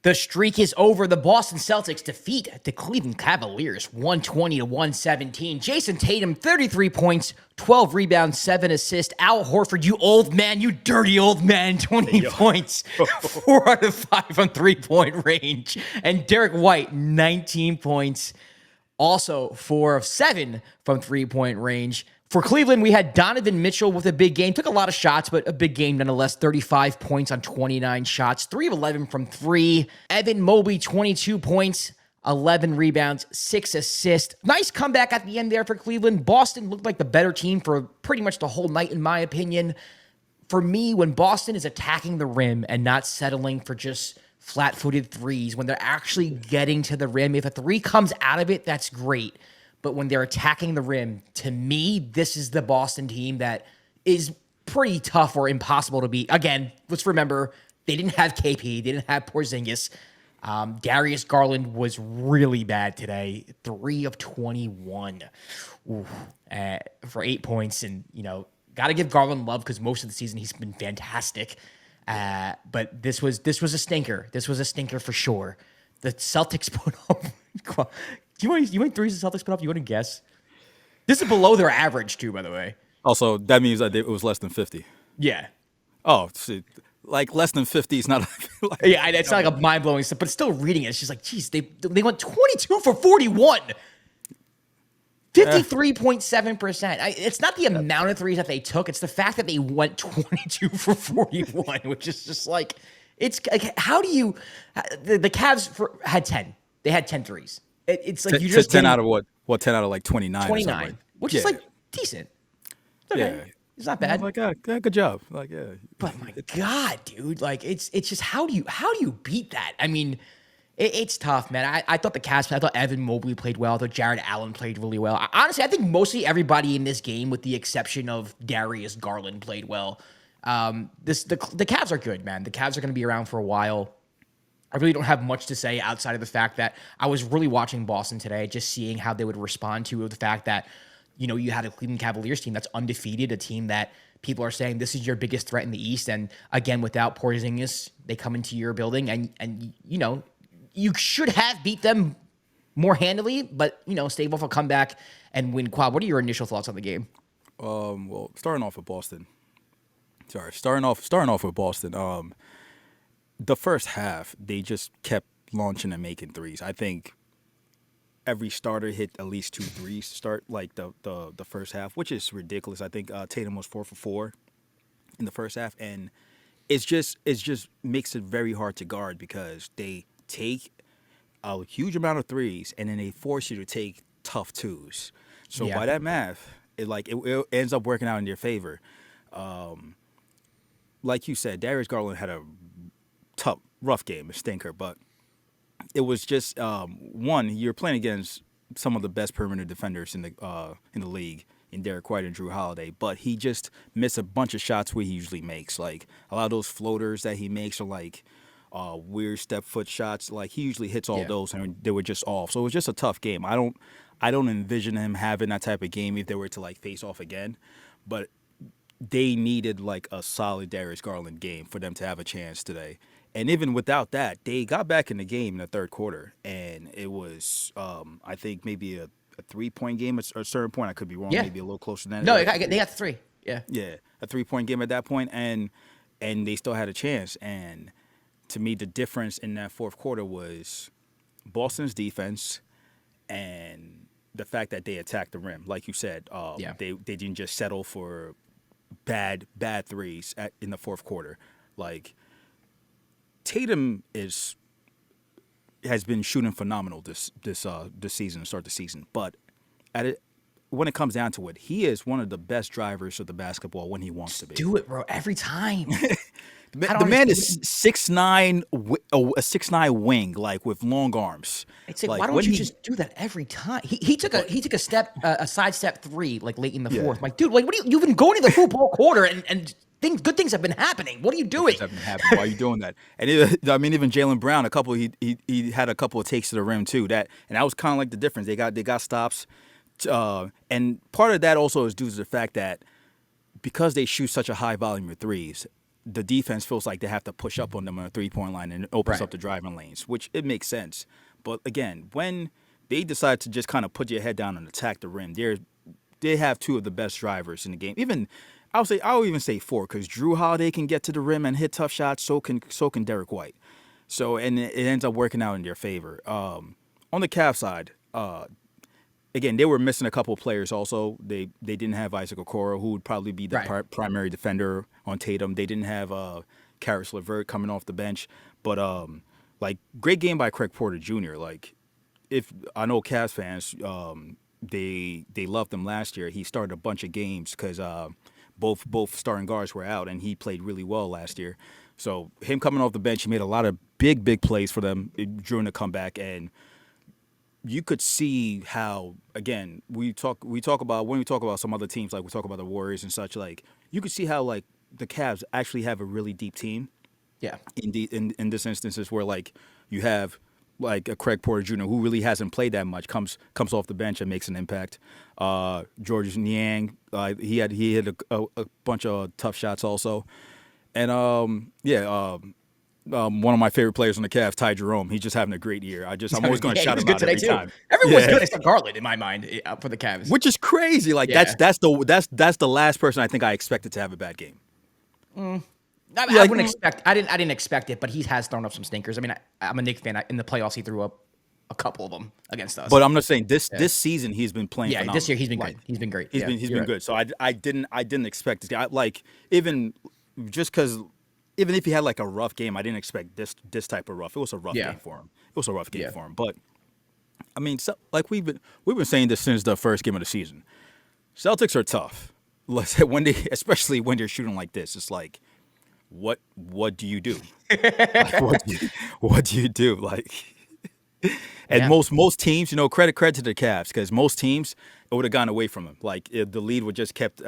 The streak is over. The Boston Celtics defeat the Cleveland Cavaliers 120-117. Jason Tatum, 33 points, 12 rebounds, 7 assists. Al Horford, you old man, you dirty old man, 20 points, 4 out of 5 on three-point range. And Derek White, 19 points, also 4 of 7 from three-point range. For Cleveland, we had Donovan Mitchell with a big game. Took a lot of shots, but a big game nonetheless. 35 points on 29 shots. 3 of 11 from 3. Evan Mobley, 22 points, 11 rebounds, 6 assists. Nice comeback at the end there for Cleveland. Boston looked like the better team for pretty much the whole night, in my opinion. For me, when Boston is attacking the rim and not settling for just flat-footed threes, when they're actually getting to the rim, if a three comes out of it, that's great. But when they're attacking the rim, to me, this is the Boston team that is pretty tough or impossible to beat. Again, let's remember, they didn't have KP. They didn't have Porzingis. Darius Garland was really bad today. 3 of 21 for 8 points. And, got to give Garland love because most of the season he's been fantastic. But this was a stinker. This was a stinker for sure. The Celtics put up... Do you want threes the Celtics put up? You want to guess? This is below their average, too, by the way. Also, that means that it was less than 50. Yeah. Oh, see, like less than 50 is not... Yeah, it's not like a mind-blowing stuff, but still reading it, it's just like, geez, they went 22 for 41. 53.7%. It's not the amount of threes that they took. It's the fact that they went 22 for 41, which is just like, it's like, how do you... The Cavs had 10. They had 10 threes. It's like you just 10 out of what? What 10 out of like 29? 29, which is like decent. It's okay. Yeah, it's not bad. Like good job. Like But my God, dude, like it's just how do you beat that? I mean, it's tough, man. I thought I thought Evan Mobley played well. I thought Jared Allen played really well. Honestly, I think mostly everybody in this game, with the exception of Darius Garland, played well. The Cavs are good, man. The Cavs are going to be around for a while. I really don't have much to say outside of the fact that I was really watching Boston today, just seeing how they would respond to the fact that, you had a Cleveland Cavaliers team that's undefeated, a team that people are saying this is your biggest threat in the East. And again, without Porzingis, they come into your building and you should have beat them more handily, but, stave off a comeback and win. Kwab, what are your initial thoughts on the game? Well, starting off with Boston. The first half, they just kept launching and making threes. I think every starter hit at least 2 threes to start like the first half, which is ridiculous. I think Tatum was 4 for 4 in the first half, and it just makes it very hard to guard because they take a huge amount of threes and then they force you to take tough twos. So by that math, it ends up working out in their favor. Like you said, Darius Garland had a rough game, a stinker, but it was just one. You're playing against some of the best perimeter defenders in the league, in Derek White and Drew Holiday, but he just missed a bunch of shots where he usually makes. Like a lot of those floaters that he makes are like weird step foot shots. Like he usually hits all those, and they were just off. So it was just a tough game. I don't envision him having that type of game if they were to like face off again, but they needed like a solid Darius Garland game for them to have a chance today. And even without that, they got back in the game in the third quarter, and it was, I think, maybe a 3-point game at a certain point. I could be wrong, maybe a little closer than that. No, they got 3. Yeah. Yeah, a 3-point game at that point, and they still had a chance. And to me, the difference in that fourth quarter was Boston's defense and the fact that they attacked the rim. Like you said, they didn't just settle for bad threes in the fourth quarter. Like, Tatum has been shooting phenomenal this season, to start the season. But when it comes down to it, he is one of the best drivers of the basketball when he wants to be. Do it, bro, every time. The man is 6'9", a 6'9" wing, like with long arms. It's like why don't you just do that every time? He took a sidestep 3 like late in the fourth. I'm like, dude, like you've been going to the football quarter and good things have been happening. What are you doing? Good things have been happening. Why are you doing that? And even Jaylen Brown, he had a couple of takes to the rim too. That was kind of like the difference. They got stops, and part of that also is due to the fact that because they shoot such a high volume of threes, the defense feels like they have to push up on them on a 3-point line, and it opens Right. up the driving lanes, which it makes sense. But again, when they decide to just kind of put your head down and attack the rim, they have two of the best drivers in the game. Even I'll even say four, because Drew Holiday can get to the rim and hit tough shots. So can Derek White. So, and it ends up working out in their favor. On the Cavs side, again, they were missing a couple of players also. They didn't have Isaac Okoro, who would probably be the Right. primary defender on Tatum. They didn't have Karis LeVert coming off the bench. But, like, great game by Craig Porter Jr. Like, if I know Cavs fans, they loved him last year. He started a bunch of games because both starting guards were out, and he played really well last year. So him coming off the bench, he made a lot of big plays for them during the comeback, and you could see how, again, we talk about when we talk about some other teams, like we talk about the Warriors and such, like you could see how like the Cavs actually have a really deep team. Yeah. In this instances where like you have like a Craig Porter Jr. who really hasn't played that much, comes off the bench and makes an impact. Georges Niang, he hit a bunch of tough shots also, and one of my favorite players on the Cavs, Ty Jerome. He's just having a great year. I'm always going to shout him out every time. Everyone's good except Garland in my mind for the Cavs, which is crazy. Like that's the last person I think I expected to have a bad game. I wouldn't expect. I didn't expect it, but he has thrown up some stinkers. I mean, I'm a Knicks fan. In the playoffs, he threw up a couple of them against us. But I'm not saying this season he's been playing. Yeah, phenomenal. this year he's been good. He's been great. He's been good. So I didn't expect this guy. Like even just because even if he had like a rough game, I didn't expect this type of rough. It was a rough game for him. It was a rough game for him. But I mean, so, like we've been saying this since the first game of the season. Celtics are tough. Especially when they're shooting like this. It's like, what do you do? Like, what do you do? Like, and most teams, credit to the Cavs, because most teams it would have gone away from them. Like if the lead would just kept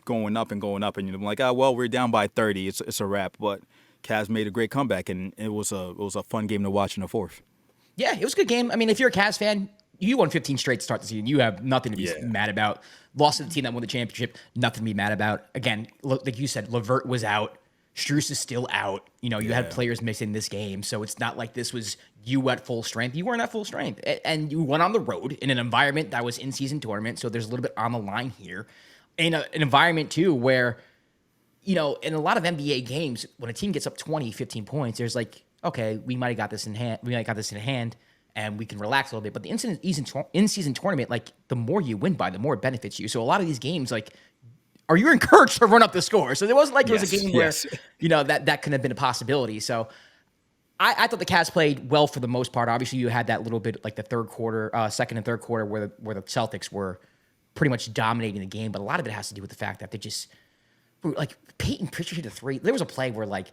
going up, and you're like, well, we're down by 30, it's a wrap. But Cavs made a great comeback, and it was a fun game to watch in the fourth. Yeah, it was a good game. I mean, if you're a Cavs fan, you won 15 straight to start the season. You have nothing to be mad about. Lost to the team that won the championship, nothing to be mad about. Again, like you said, LeVert was out. Strus is still out. You had players missing this game, so it's not like this was you at full strength. You weren't at full strength, and you went on the road in an environment that was in-season tournament, so there's a little bit on the line here. In an environment, too, where, in a lot of NBA games, when a team gets up 20, 15 points, there's like, okay, we might have got this in hand, and we can relax a little bit. But the in-season tournament, like, the more you win by, the more it benefits you. So a lot of these games, like, are you encouraged to run up the score? So it wasn't like it was a game where, that could have been a possibility. So I thought the Cavs played well for the most part. Obviously, you had that little bit like the second and third quarter where the Celtics were pretty much dominating the game. But a lot of it has to do with the fact that they just, like, Peyton Pritchard hit a three. There was a play where, like,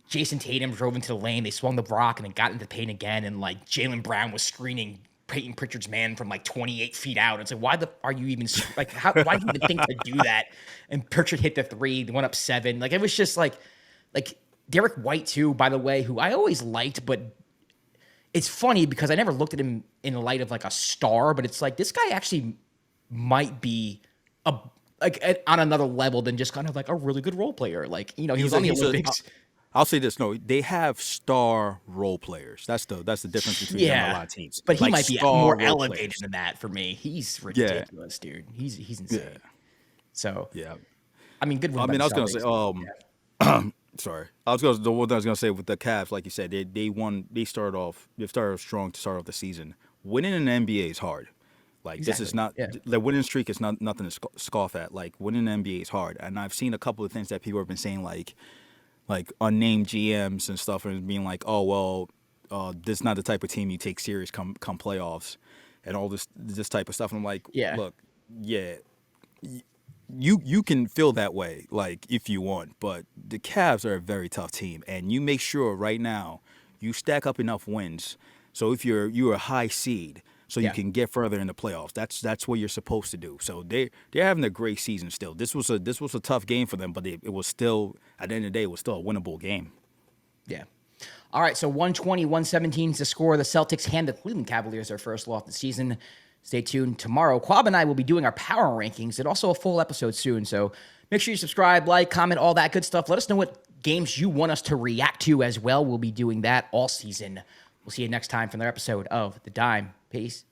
Jason Tatum drove into the lane, they swung the block, and then got into the paint again, and, like, Jaylen Brown was screening Peyton Pritchard's man from like 28 feet out. It's like, why are you even like? Why do you even think to do that? And Pritchard hit the three. They went up 7. Like it was just like Derek White too. By the way, who I always liked, but it's funny because I never looked at him in the light of like a star. But it's like this guy actually might be on another level than just kind of like a really good role player. Like he was on the Olympics. I'll say this: no, they have star role players. That's the difference between them and a lot of teams. But he might be more elevated than that for me. He's ridiculous, dude. He's insane. Yeah. So I mean, good. I mean, I was gonna say, sorry, the one I was gonna say with the Cavs, like you said, they started off strong to start off the season. Winning in the NBA is hard. Like this is not the winning streak is nothing to scoff at. Like winning in the NBA is hard, and I've seen a couple of things that people have been saying like unnamed GMs and stuff, and being like, oh well, this is not the type of team you take serious come playoffs, and all this type of stuff. And I'm like, look, you can feel that way, like if you want, but the Cavs are a very tough team, and you make sure right now you stack up enough wins, so if you're a high seed, so you can get further in the playoffs. That's what you're supposed to do. So they're having a great season still. This was a tough game for them, but it was still, at the end of the day, it was still a winnable game. Yeah. All right, so 120-117 is the score. The Celtics hand the Cleveland Cavaliers their first loss of the season. Stay tuned. Tomorrow, Kwab and I will be doing our power rankings and also a full episode soon. So make sure you subscribe, like, comment, all that good stuff. Let us know what games you want us to react to as well. We'll be doing that all season. We'll see you next time for another episode of The Dime. Peace.